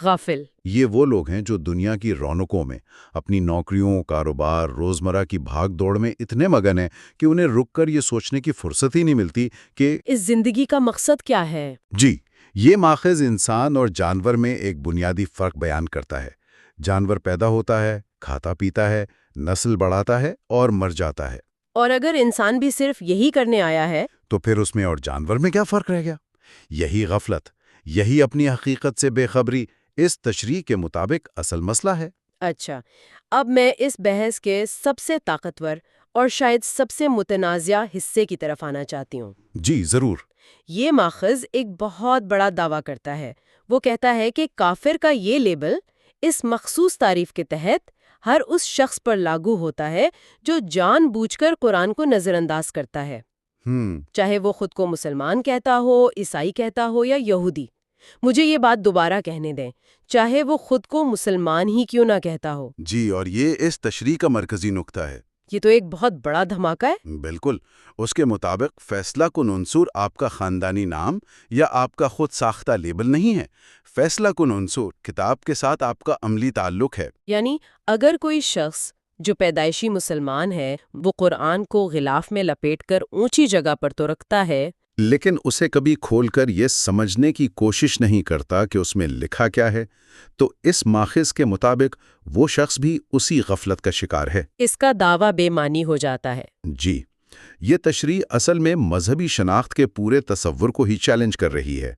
غافل۔ یہ وہ لوگ ہیں جو دنیا کی رونقوں میں، اپنی نوکریوں، کاروبار، روزمرہ کی بھاگ دوڑ میں اتنے مگن ہیں کہ انہیں رک کر یہ سوچنے کی فرصت ہی نہیں ملتی کہ اس زندگی کا مقصد کیا ہے؟ جی، یہ ماخذ انسان اور جانور میں ایک بنیادی فرق بیان کرتا ہے۔ جانور پیدا ہوتا ہے، کھاتا پیتا ہے، نسل بڑھاتا ہے اور مر جاتا ہے۔ اور اگر انسان بھی صرف یہی کرنے آیا ہے تو پھر اس میں اور جانور میں کیا فرق رہ گیا؟ یہی غفلت، یہی اپنی حقیقت سے بے خبری اس تشریح کے مطابق اصل مسئلہ ہے۔ اچھا، اب میں اس بحث کے سب سے طاقتور اور شاید سب سے متنازع حصے کی طرف آنا چاہتی ہوں۔ جی ضرور۔ یہ ماخذ ایک بہت بڑا دعویٰ کرتا ہے۔ وہ کہتا ہے کہ کافر کا یہ لیبل اس مخصوص تعریف کے تحت ہر اس شخص پر لاگو ہوتا ہے جو جان بوجھ کر قرآن کو نظر انداز کرتا ہے، چاہے وہ خود کو مسلمان کہتا ہو، عیسائی کہتا ہو یا یہودی۔ مجھے یہ بات دوبارہ کہنے دیں، چاہے وہ خود کو مسلمان ہی کیوں نہ کہتا ہو۔ جی، اور یہ اس تشریح کا مرکزی نقطہ ہے۔ یہ تو ایک بہت بڑا دھماکہ ہے۔ بالکل، اس کے مطابق فیصلہ کن عنصر آپ کا خاندانی نام یا آپ کا خود ساختہ لیبل نہیں ہے۔ فیصلہ کن عنصر کتاب کے ساتھ آپ کا عملی تعلق ہے۔ یعنی اگر کوئی شخص جو پیدائشی مسلمان ہے وہ قرآن کو غلاف میں لپیٹ کر اونچی جگہ پر تو رکھتا ہے، لیکن اسے کبھی کھول کر یہ سمجھنے کی کوشش نہیں کرتا کہ اس میں لکھا کیا ہے، تو اس ماخذ کے مطابق وہ شخص بھی اسی غفلت کا شکار ہے۔ اس کا دعویٰ بے معنی ہو جاتا ہے۔ جی، یہ تشریح اصل میں مذہبی شناخت کے پورے تصور کو ہی چیلنج کر رہی ہے۔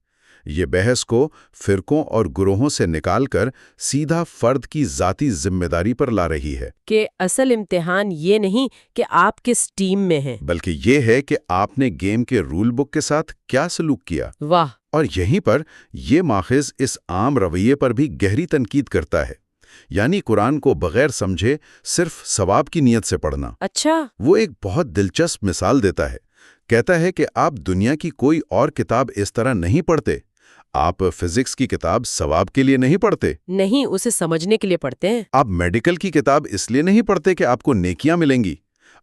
یہ بحث کو فرقوں اور گروہوں سے نکال کر سیدھا فرد کی ذاتی ذمہ داری پر لا رہی ہے، کہ اصل امتحان یہ نہیں کہ آپ کس ٹیم میں ہیں، بلکہ یہ ہے کہ آپ نے گیم کے رول بک کے ساتھ کیا سلوک کیا۔ واہ! اور یہیں پر یہ ماخذ اس عام رویے پر بھی گہری تنقید کرتا ہے، یعنی قرآن کو بغیر سمجھے صرف ثواب کی نیت سے پڑھنا۔ اچھا، وہ ایک بہت دلچسپ مثال دیتا ہے۔ کہتا ہے کہ آپ دنیا کی کوئی اور کتاب اس طرح نہیں پڑھتے۔ آپ فزکس کی کتاب ثواب کے لیے نہیں پڑھتے، نہیں، اسے سمجھنے کے لیے پڑھتے ہیں۔ آپ میڈیکل کی کتاب اس لیے نہیں پڑھتے کہ آپ کو نیکیاں ملیں گی،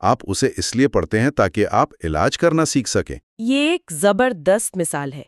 آپ اسے اس لیے پڑھتے ہیں تاکہ آپ علاج کرنا سیکھ سکیں۔ یہ ایک زبردست مثال ہے۔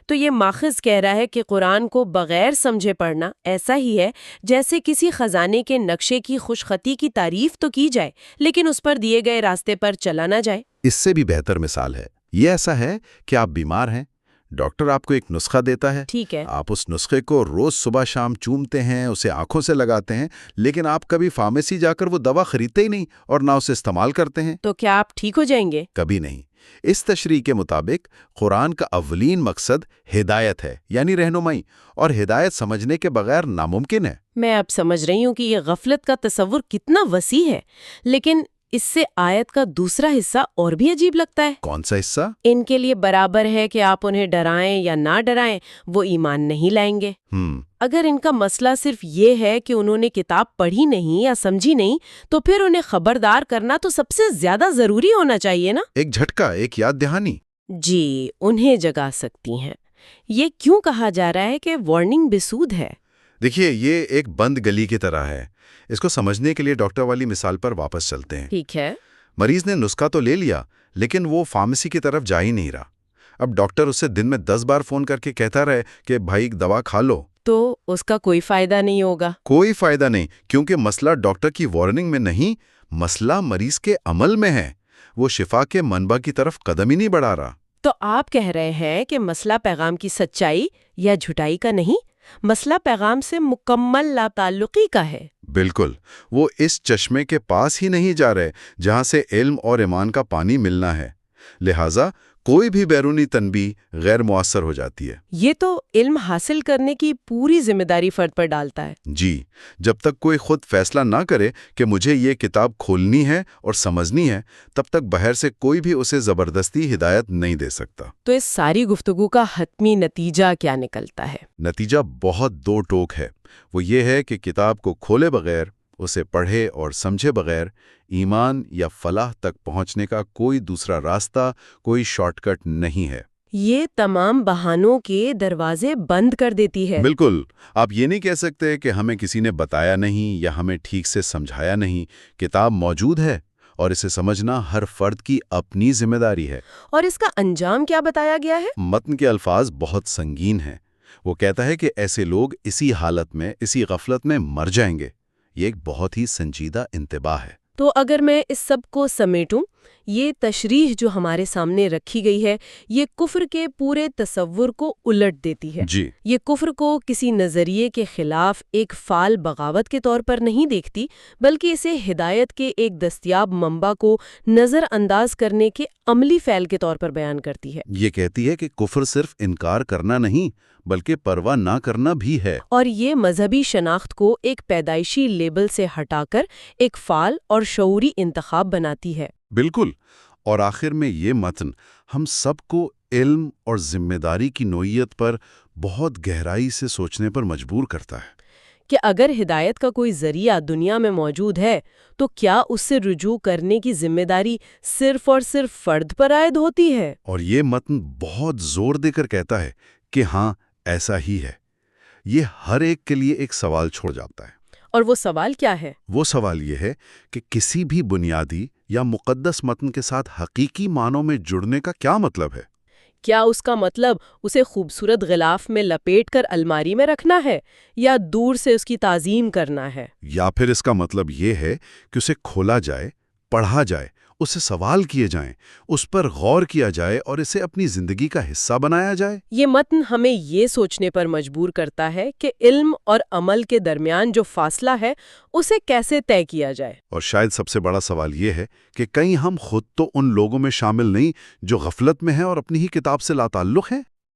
تو یہ ماخذ کہہ رہا ہے کہ قرآن کو بغیر سمجھے پڑھنا ایسا ہی ہے جیسے کسی خزانے کے نقشے کی خوشخطی کی تعریف تو کی جائے لیکن اس پر دیے گئے راستے پر چلا نہ جائے۔ اس سے بھی بہتر مثال ہے، یہ ایسا ہے کہ آپ بیمار ہیں، ڈاکٹر آپ کو ایک نسخہ دیتا ہے، ٹھیک ہے، آپ اس نسخے کو روز صبح شام چومتے ہیں، اسے آنکھوں سے لگاتے ہیں، لیکن آپ کبھی فارمیسی جا کر وہ دوا خریدتے ہی نہیں اور نہ اسے استعمال کرتے ہیں۔ تو کیا آپ ٹھیک ہو جائیں گے؟ کبھی نہیں۔ اس تشریح کے مطابق قرآن کا اولین مقصد ہدایت ہے، یعنی رہنمائی، اور ہدایت سمجھنے کے بغیر ناممکن ہے۔ میں اب سمجھ رہی ہوں کہ یہ غفلت کا تصور کتنا وسیع ہے، لیکن اس سے آیت کا دوسرا حصہ اور بھی عجیب لگتا ہے۔ کون سا حصہ؟ ان کے لیے برابر ہے کہ آپ انہیں ڈرائیں یا نہ ڈرائیں، وہ ایمان نہیں لائیں گے۔ اگر ان کا مسئلہ صرف یہ ہے کہ انہوں نے کتاب پڑھی نہیں یا سمجھی نہیں، تو پھر انہیں خبردار کرنا تو سب سے زیادہ ضروری ہونا چاہیے نا۔ ایک جھٹکا، ایک یاد دہانی۔ جی، انہیں جگا سکتی ہیں۔ یہ کیوں کہا جا رہا ہے کہ وارننگ بسود ہے؟ دیکھیے، یہ ایک بند گلی کی طرح ہے۔ اس کو سمجھنے کے لیے ڈاکٹر والی مثال پر واپس چلتے ہیں۔ ٹھیک ہے، مریض نے نسخہ تو لے لیا، لیکن وہ فارمیسی کی طرف جا ہی نہیں رہا۔ اب ڈاکٹر اسے دن میں 10 بار فون کر کے کہتا رہے کہ بھائی دوا کھا لو، تو اس کا کوئی فائدہ نہیں ہوگا۔ کوئی فائدہ نہیں، کیونکہ مسئلہ ڈاکٹر کی وارننگ میں نہیں، مسئلہ مریض کے عمل میں ہے۔ وہ شفا کے منبع کی طرف قدم ہی نہیں بڑھا رہا۔ تو آپ کہہ رہے ہیں کہ مسئلہ پیغام کی سچائی یا جھٹائی کا نہیں، مسئلہ پیغام سے مکمل لا تعلقی کا ہے۔ بالکل، وہ اس چشمے کے پاس ہی نہیں جا رہے جہاں سے علم اور ایمان کا پانی ملنا ہے، لہٰذا کوئی بھی بیرونی تنبیہ غیر مؤثر ہو جاتی ہے۔ یہ تو علم حاصل کرنے کی پوری ذمہ داری فرد پر ڈالتا ہے۔ جی، جب تک کوئی خود فیصلہ نہ کرے کہ مجھے یہ کتاب کھولنی ہے اور سمجھنی ہے، تب تک باہر سے کوئی بھی اسے زبردستی ہدایت نہیں دے سکتا۔ تو اس ساری گفتگو کا حتمی نتیجہ کیا نکلتا ہے؟ نتیجہ بہت دو ٹوک ہے۔ وہ یہ ہے کہ کتاب کو کھولے بغیر، اسے پڑھے اور سمجھے بغیر ایمان یا فلاح تک پہنچنے کا کوئی دوسرا راستہ، کوئی شارٹ کٹ نہیں ہے۔ یہ تمام بہانوں کے دروازے بند کر دیتی ہے۔ بالکل، آپ یہ نہیں کہہ سکتے کہ ہمیں کسی نے بتایا نہیں یا ہمیں ٹھیک سے سمجھایا نہیں۔ کتاب موجود ہے اور اسے سمجھنا ہر فرد کی اپنی ذمہ داری ہے۔ اور اس کا انجام کیا بتایا گیا ہے؟ متن کے الفاظ بہت سنگین ہیں۔ وہ کہتا ہے کہ ایسے لوگ اسی حالت میں، اسی غفلت میں مر جائیں گے۔ یہ ایک بہت ہی سنجیدہ انتباہ ہے۔ تو اگر میں اس سب کو سمیٹوں، یہ تشریح جو ہمارے سامنے رکھی گئی ہے یہ کفر کے پورے تصور کو الٹ دیتی ہے۔ جی، یہ کفر کو کسی نظریے کے خلاف ایک فعال بغاوت کے طور پر نہیں دیکھتی، بلکہ اسے ہدایت کے ایک دستیاب منبع کو نظر انداز کرنے کے عملی فعل کے طور پر بیان کرتی ہے۔ یہ کہتی ہے کہ کفر صرف انکار کرنا نہیں بلکہ پرواہ نہ کرنا بھی ہے۔ اور یہ مذہبی شناخت کو ایک پیدائشی لیبل سے ہٹا کر ایک فعال اور شعوری انتخاب بناتی ہے۔ بالکل۔ اور آخر میں یہ متن ہم سب کو علم اور ذمہ داری کی نوعیت پر بہت گہرائی سے سوچنے پر مجبور کرتا ہے کہ اگر ہدایت کا کوئی ذریعہ دنیا میں موجود ہے تو کیا اس سے رجوع کرنے کی ذمہ داری صرف اور صرف فرد پر عائد ہوتی ہے؟ اور یہ متن بہت زور دے کر کہتا ہے کہ ہاں ایسا ہی ہے۔ یہ ہر ایک کے لیے ایک سوال چھوڑ جاتا ہے۔ اور وہ سوال کیا ہے؟ وہ سوال یہ ہے کہ کسی بھی بنیادی یا مقدس متن کے ساتھ حقیقی معنوں میں جڑنے کا کیا مطلب ہے؟ کیا اس کا مطلب اسے خوبصورت غلاف میں لپیٹ کر الماری میں رکھنا ہے یا دور سے اس کی تعظیم کرنا ہے؟ یا پھر اس کا مطلب یہ ہے کہ اسے کھولا جائے، پڑھا جائے، اسے سوال کیے جائیں، اس پر غور کیا جائے اور اسے اپنی زندگی کا حصہ بنایا جائے؟ یہ متن ہمیں یہ سوچنے پر مجبور کرتا ہے کہ علم اور عمل کے درمیان جو فاصلہ ہے اسے کیسے طے کیا جائے۔ اور شاید سب سے بڑا سوال یہ ہے کہ کہیں ہم خود تو ان لوگوں میں شامل نہیں جو غفلت میں ہیں اور اپنی ہی کتاب سے لا تعلق ہیں؟